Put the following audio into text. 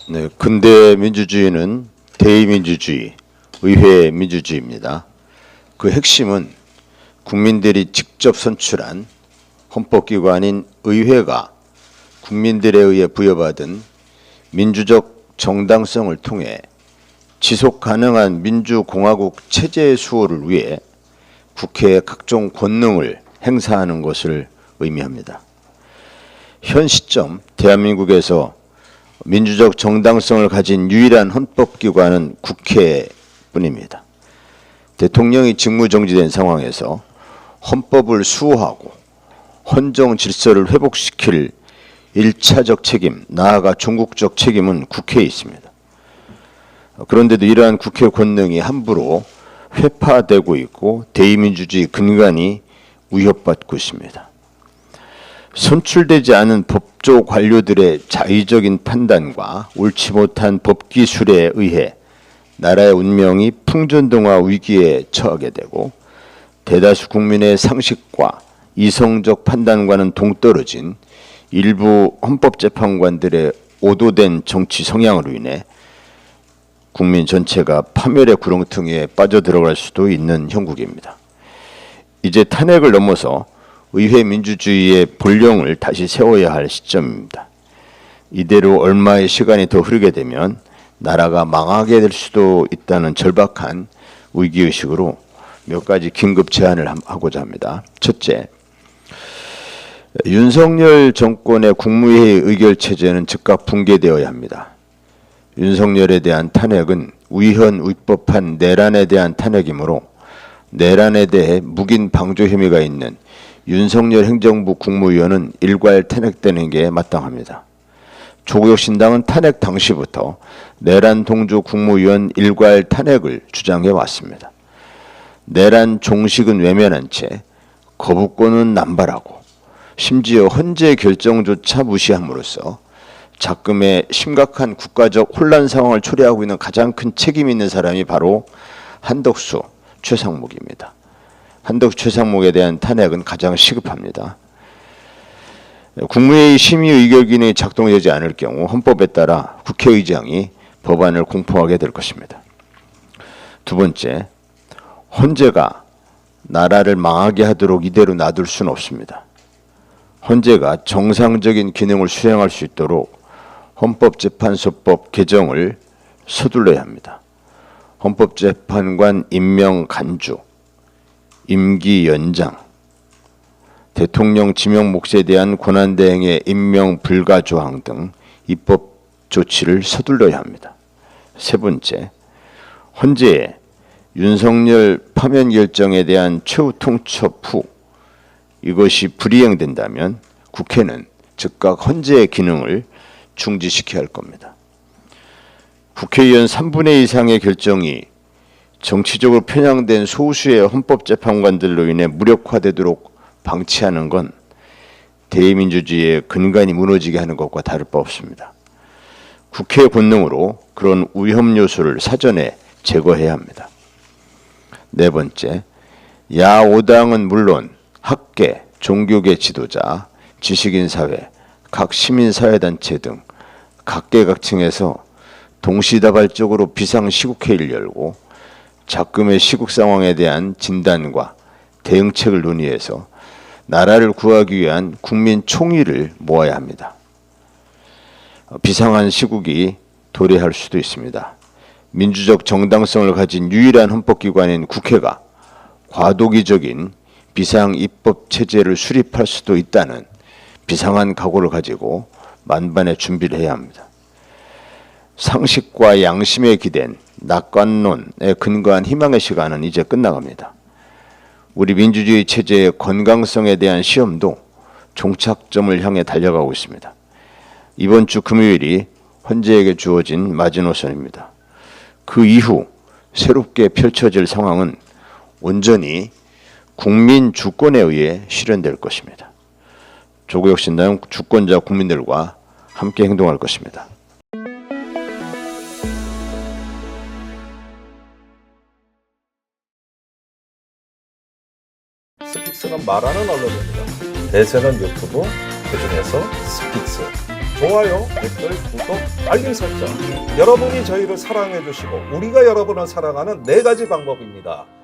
네, 근대 민주주의는 대의민주주의, 의회 민주주의입니다. 그 핵심은 국민들이 직접 선출한 헌법기관인 의회가 국민들에 의해 부여받은 민주적 정당성을 통해 지속 가능한 민주공화국 체제의 수호를 위해 국회의 각종 권능을 행사하는 것을 의미합니다. 현 시점 대한민국에서 민주적 정당성을 가진 유일한 헌법기관은 국회뿐입니다. 대통령이 직무정지된 상황에서 헌법을 수호하고 헌정 질서를 회복시킬 1차적 책임, 나아가 종국적 책임은 국회에 있습니다. 그런데도 이러한 국회 권능이 함부로 회파되고 있고 대의민주주의 근간이 위협받고 있습니다. 선출되지 않은 법조 관료들의 자의적인 판단과 옳지 못한 법기술에 의해 나라의 운명이 풍전등화 위기에 처하게 되고 대다수 국민의 상식과 이성적 판단과는 동떨어진 일부 헌법재판관들의 오도된 정치 성향으로 인해 국민 전체가 파멸의 구렁텅이에 빠져들어갈 수도 있는 형국입니다. 이제 탄핵을 넘어서 의회 민주주의의 본령을 다시 세워야 할 시점입니다. 이대로 얼마의 시간이 더 흐르게 되면 나라가 망하게 될 수도 있다는 절박한 위기의식으로 몇 가지 긴급 제안을 하고자 합니다. 첫째, 윤석열 정권의 국무회의 의결체제는 즉각 붕괴되어야 합니다. 윤석열에 대한 탄핵은 위헌 위법한 내란에 대한 탄핵이므로 내란에 대해 묵인 방조 혐의가 있는 윤석열 행정부 국무위원은 일괄 탄핵되는 게 마땅합니다. 조국 신당은 탄핵 당시부터 내란 동조 국무위원 일괄 탄핵을 주장해 왔습니다. 내란 종식은 외면한 채 거부권은 남발하고 심지어 헌재 결정조차 무시함으로써 작금의 심각한 국가적 혼란 상황을 초래하고 있는 가장 큰 책임 있는 사람이 바로 한덕수, 최상목입니다. 한덕수, 최상목에 대한 탄핵은 가장 시급합니다. 국무회의 심의 의결 기능이 작동되지 않을 경우 헌법에 따라 국회의장이 법안을 공포하게 될 것입니다. 두 번째, 헌재가 나라를 망하게 하도록 이대로 놔둘 수는 없습니다. 헌재가 정상적인 기능을 수행할 수 있도록 헌법재판소법 개정을 서둘러야 합니다. 헌법재판관 임명 간주, 임기 연장, 대통령 지명 몫에 대한 권한대행의 임명 불가 조항 등 입법 조치를 서둘러야 합니다. 세 번째, 헌재에 윤석열 파면 결정에 대한 최후 통첩 후 이것이 불이행된다면 국회는 즉각 헌재의 기능을 중지시켜야 할 겁니다. 국회의원 3분의 2 이상의 결정이 정치적으로 편향된 소수의 헌법재판관들로 인해 무력화되도록 방치하는 건 대의민주주의의 근간이 무너지게 하는 것과 다를 바 없습니다. 국회의 권능으로 그런 위험 요소를 사전에 제거해야 합니다. 네 번째, 야5당은 물론 학계, 종교계 지도자, 지식인사회, 각 시민사회단체 등 각계각층에서 동시다발적으로 비상시국회의를 열고 작금의 시국 상황에 대한 진단과 대응책을 논의해서 나라를 구하기 위한 국민 총의를 모아야 합니다. 비상한 시국이 도래할 수도 있습니다. 민주적 정당성을 가진 유일한 헌법기관인 국회가 과도기적인 비상입법체제를 수립할 수도 있다는 비상한 각오를 가지고 만반의 준비를 해야 합니다. 상식과 양심에 기댄 낙관론에 근거한 희망의 시간은 이제 끝나갑니다. 우리 민주주의 체제의 건강성에 대한 시험도 종착점을 향해 달려가고 있습니다. 이번 주 금요일이 헌재에게 주어진 마지노선입니다. 그 이후 새롭게 펼쳐질 상황은 온전히 국민 주권에 의해 실현될 것입니다. 조국혁신당은 주권자 국민들과 함께 행동할 것입니다. 스픽스는 말하는 언론입니다. 대세는 유튜브, 그중에서 스픽스. 좋아요, 댓글, 구독, 알림 설정. 여러분이 저희를 사랑해 주시고 우리가 여러분을 사랑하는 4가지 방법입니다.